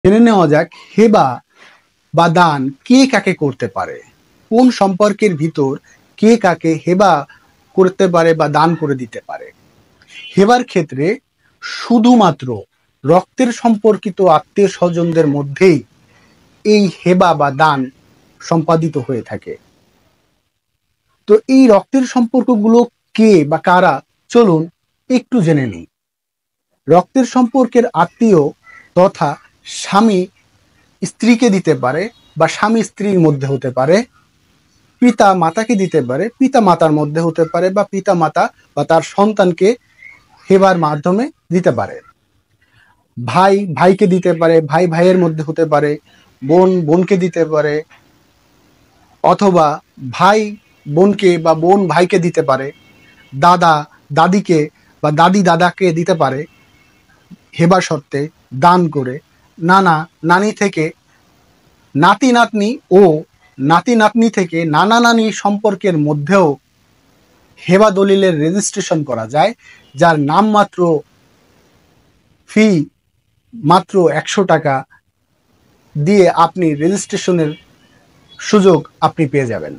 জেনে নেওয়া যাক হেবা বা দান কে কাকে করতে পারে। কোন সম্পর্কের ভিতর কে কাকে হেবা করতে পারে বা দান করে দিতে পারে। হেবার ক্ষেত্রে শুধুমাত্র রক্তের সম্পর্কিত আত্মীয় স্বজনদের মধ্যেই এই হেবা বা দান সম্পাদিত হয়ে থাকে। তো এই রক্তের সম্পর্কগুলো কে বা কারা, চলুন একটু জেনে নিই। রক্তের সম্পর্কের আত্মীয় তথা স্বামী স্ত্রীকে দিতে পারে বা স্বামী স্ত্রীর মধ্যে হতে পারে, পিতা মাতাকে দিতে পারে, পিতা মাতার মধ্যে হতে পারে, বা পিতা মাতা বা তার সন্তানকে হেবার মাধ্যমে দিতে পারে। ভাই ভাইকে দিতে পারে, ভাই ভাইয়ের মধ্যে হতে পারে, বোন বোনকে দিতে পারে, অথবা ভাই বোনকে বা বোন ভাইকে দিতে পারে, দাদা দাদিকে বা দাদি দাদাকে দিতে পারে হেবা সত্ত্বে দান করে, নানা নানি থেকে নাতি নাতনি ও নাতি নাতনি থেকে নানা নানি সম্পর্কের মধ্যেও হেবা দলিলের রেজিস্ট্রেশন করা যায়, যার নামমাত্র ফি মাত্র 100 টাকা দিয়ে আপনি রেজিস্ট্রেশনের সুযোগ আপনি পেয়ে যাবেন।